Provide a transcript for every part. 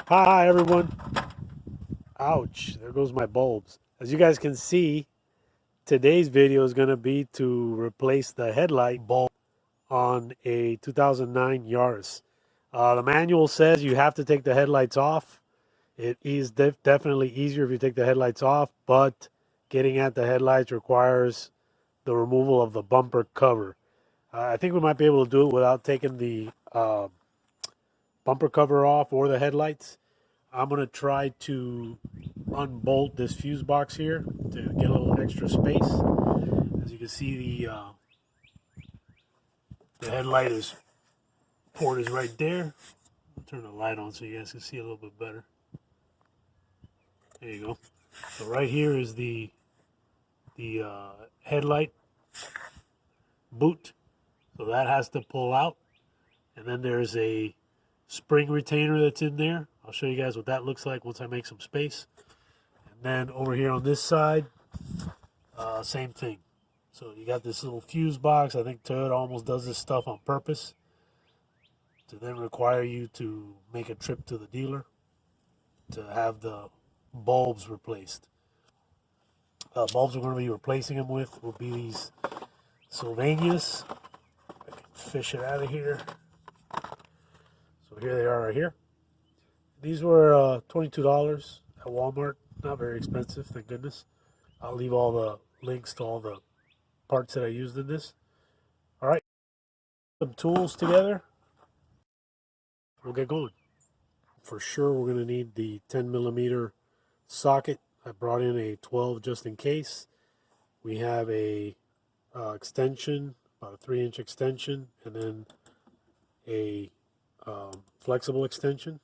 Hi everyone. Ouch, there goes my bulbs. As you guys can see, today's video is going to be to replace the headlight bulb on a 2009 Yaris. The manual says you have to take the headlights off. It is definitely easier if you take the headlights off, but getting at the headlights requires the removal of the bumper cover. I think we might be able to do it without taking the bumper cover off or the headlights. I'm going to try to unbolt this fuse box here to get a little extra space. As you can see, the headlight port is right there. I'll turn the light on so you guys can see a little bit better. There you go. So right here is the headlight boot. So that has to pull out. And then there's a spring retainer that's in there. I'll show you guys what that looks like once I make some space. And then over here on this side, same thing. So you got this little fuse box. I think Toyota almost does this stuff on purpose to then require you to make a trip to the dealer to have the bulbs replaced. Bulbs we're going to be replacing them with will be these Sylvanias. I can fish it out of here. So here they are right here. These were $22 at Walmart. Not very expensive, thank goodness. I'll leave all the links to all the parts that I used in this. All right, some tools together. We'll get going. For sure, we're going to need the 10mm socket. I brought in a 12 just in case. We have a extension, about a 3-inch extension, and then a flexible extension.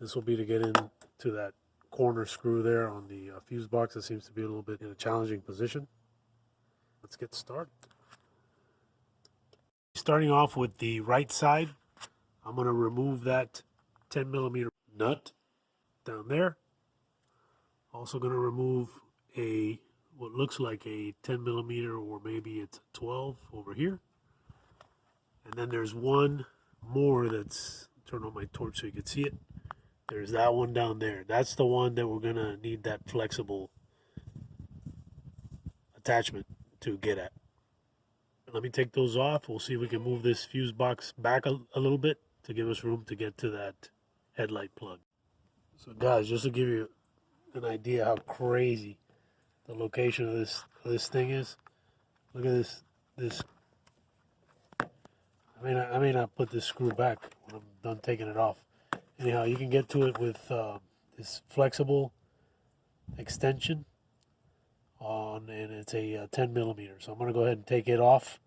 This will be to get into that corner screw there on the fuse box. That seems to be a little bit in a challenging position. Let's get started. Starting off with the right side, I'm going to remove that 10mm nut down there. Also going to remove what looks like a 10mm, or maybe it's a 12 over here. And then there's one more that's, turn on my torch so you can see it. There's that one down there. That's the one that we're going to need that flexible attachment to get at. Let me take those off. We'll see if we can move this fuse box back a little bit to give us room to get to that headlight plug. So guys, just to give you an idea how crazy the location of this thing is. Look at this. I may not put this screw back when I'm done taking it off. Anyhow, you can get to it with this flexible extension on, and it's a 10mm. So I'm going to go ahead and take it off,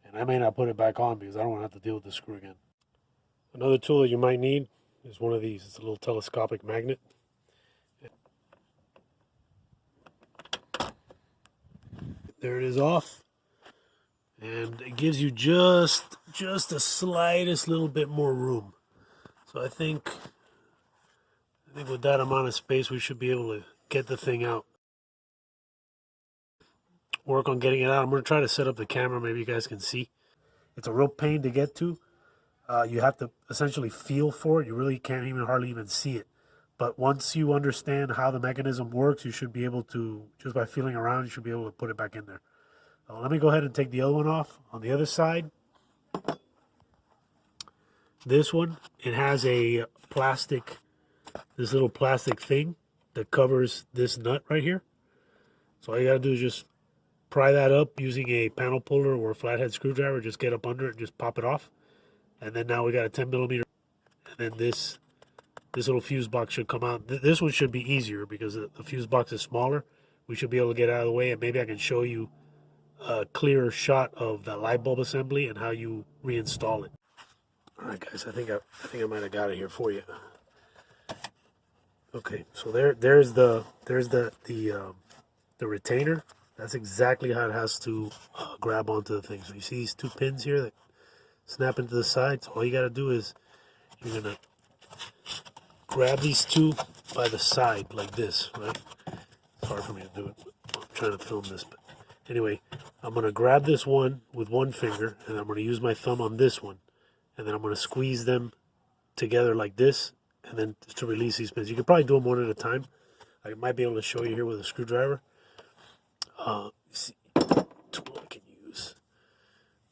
and I may not put it back on because I don't want to have to deal with the screw again. Another tool that you might need is one of these. It's a little telescopic magnet. There it is off, and it gives you just the slightest little bit more room. So I think with that amount of space, we should be able to get the thing out. Work on getting it out. I'm going to try to set up the camera. Maybe you guys can see. It's a real pain to get to. You have to essentially feel for it. You really can't hardly even see it. But once you understand how the mechanism works, you should be able to, just by feeling around, you should be able to put it back in there. Let me go ahead and take the other one off. On the other side, this one, it has a this little plastic thing that covers this nut right here. So all you gotta do is just pry that up using a panel puller or a flathead screwdriver. Just get up under it and just pop it off. And then now we got a 10mm. And then this little fuse box should come out. This one should be easier because the fuse box is smaller. We should be able to get out of the way, and maybe I can show you a clearer shot of the light bulb assembly and how you reinstall it. All right, guys, I think I might have got it here for you. Okay, so there's the retainer. That's exactly how it has to grab onto the thing. So you see these two pins here that snap into the sides. All you got to do is you're gonna grab these two by the side like this, right? It's hard for me to do it. I'm trying to film this, but anyway, I'm gonna grab this one with one finger, and I'm gonna use my thumb on this one, and then I'm gonna squeeze them together like this, and then to release these pins. You can probably do them one at a time. I might be able to show you here with a screwdriver. See, tool I can use.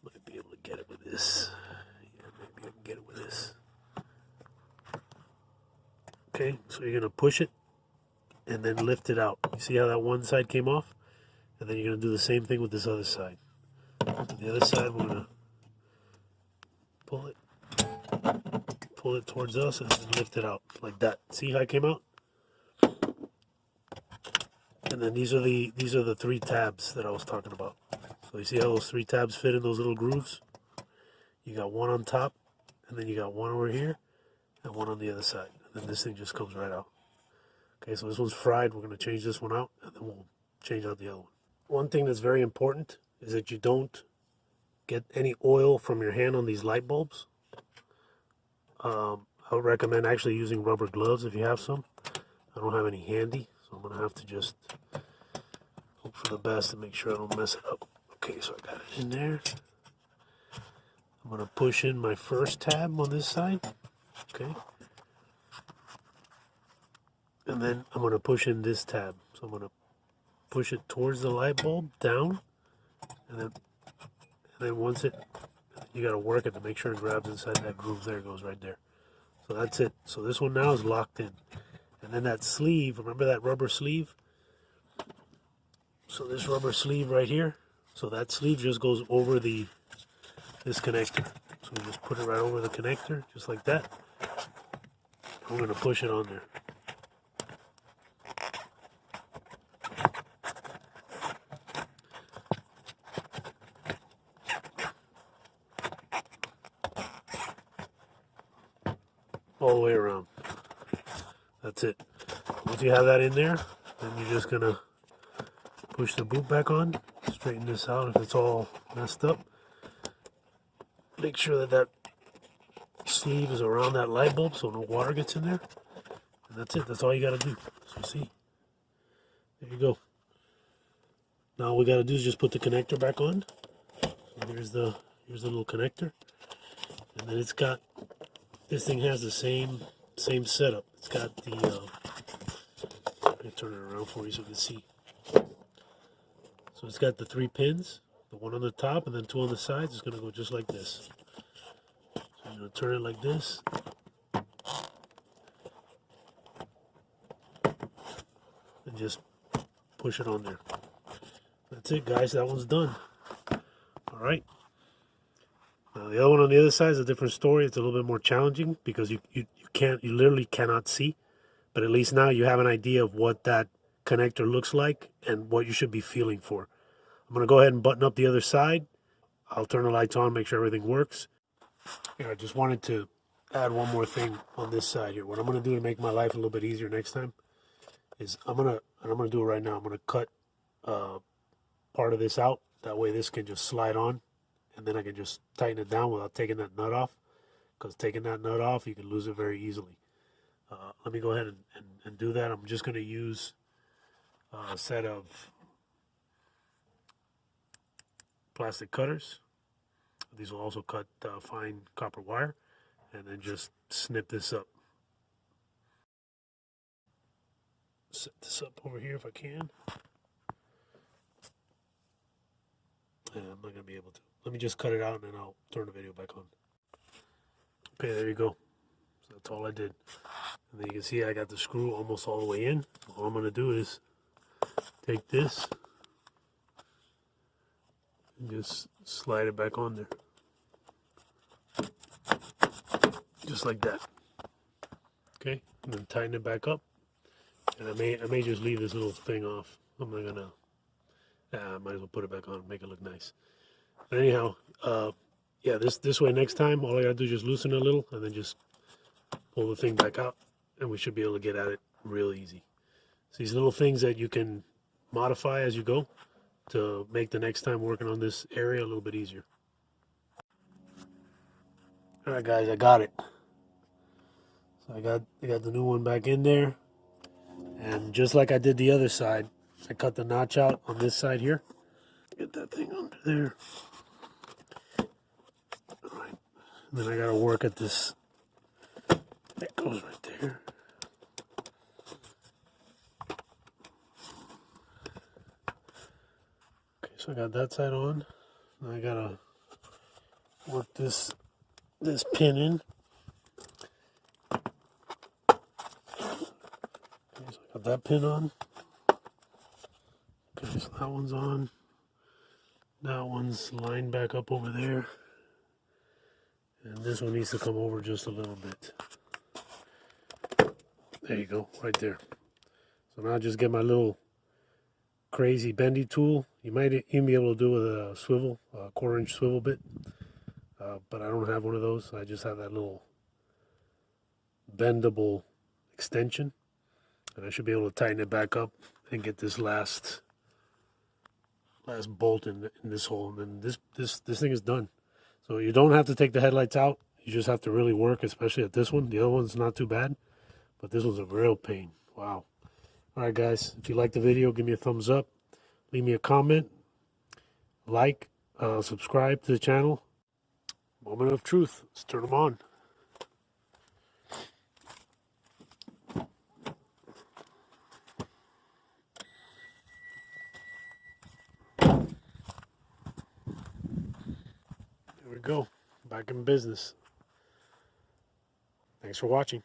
Might be able to get it with this. Yeah, maybe I can get it with this. Okay, so you're gonna push it and then lift it out. You see how that one side came off? And then you're gonna do the same thing with this other side. So the other side, we're gonna pull it towards us and then lift it out like that. See how it came out? And then these are the 3 tabs that I was talking about. So you see how those 3 tabs fit in those little grooves? You got one on top, and then you got one over here, and one on the other side. And then this thing just comes right out. Okay, so this one's fried. We're going to change this one out, and then we'll change out the other one. One thing that's very important is that you don't get any oil from your hand on these light bulbs. I would recommend actually using rubber gloves if you have some. I don't have any handy, so I'm going to have to just hope for the best and make sure I don't mess it up. Okay, so I got it in there. I'm going to push in my first tab on this side. Okay. And then I'm going to push in this tab. So I'm going to push it towards the light bulb, down, and then once you got to work it to make sure it grabs inside that groove. There it goes right there. So that's it. So this one now is locked in. And then that sleeve, remember that rubber sleeve? So this rubber sleeve right here, so that sleeve just goes over this connector. So we just put it right over the connector, just like that. I'm going to push it on there. All the way around. That's it. Once you have that in there, then you're just going to push the boot back on, straighten this out if it's all messed up. Make sure that that sleeve is around that light bulb so no water gets in there. And that's it. That's all you got to do. So see, there you go. Now all we got to do is just put the connector back on. So here's the little connector, and then it's got, this thing has the same setup. It's got the let me turn it around for you so you can see. So it's got the 3 pins, the one on the top and then 2 on the sides. It's going to go just like this. So you're going to turn it like this. And just push it on there. That's it, guys. That one's done. All right. Now the other one on the other side is a different story. It's a little bit more challenging because you literally cannot see. But at least now you have an idea of what that connector looks like and what you should be feeling for. I'm going to go ahead and button up the other side. I'll turn the lights on, make sure everything works. Here, I just wanted to add one more thing on this side here. What I'm going to do to make my life a little bit easier next time is I'm going to do it right now. I'm going to cut part of this out. That way this can just slide on, and then I can just tighten it down without taking that nut off. Because taking that nut off, you can lose it very easily. Let me go ahead and do that. I'm just going to use a set of plastic cutters. These will also cut fine copper wire, and then just snip this up. Set this up over here if I can. Yeah, I'm not going to be able to. Let me just cut it out and then I'll turn the video back on. Okay, there you go. So that's all I did. And then you can see I got the screw almost all the way in. All I'm going to do is take this and just slide it back on there. Just like that. Okay, and then tighten it back up. And I may just leave this little thing off. I'm not gonna. I might as well put it back on and make it look nice. But anyhow, yeah, this way next time, all I gotta do is just loosen it a little and then just pull the thing back out, and we should be able to get at it real easy. So these little things that you can modify as you go to make the next time working on this area a little bit easier. All right, guys, I got it. So I got the new one back in there, and just like I did the other side, I cut the notch out on this side here. Get that thing under there. All right, and then I got to work at this That goes right there. Okay, so I got that side on. Now I gotta work this pin in. Okay, so I got that pin on. Okay, so that one's on. That one's lined back up over there. And this one needs to come over just a little bit. There you go, right there. So now I just get my little crazy bendy tool. You might even be able to do it with a swivel, a 1/4-inch swivel bit. But I don't have one of those. I just have that little bendable extension. And I should be able to tighten it back up and get this last bolt in this hole. And then this thing is done. So you don't have to take the headlights out. You just have to really work, especially at this one. The other one's not too bad, but this one's a real pain. Wow. All right, guys, if you like the video, give me a thumbs up. Leave me a comment. Like, subscribe to the channel. Moment of truth. Let's turn them on. There we go. Back in business. Thanks for watching.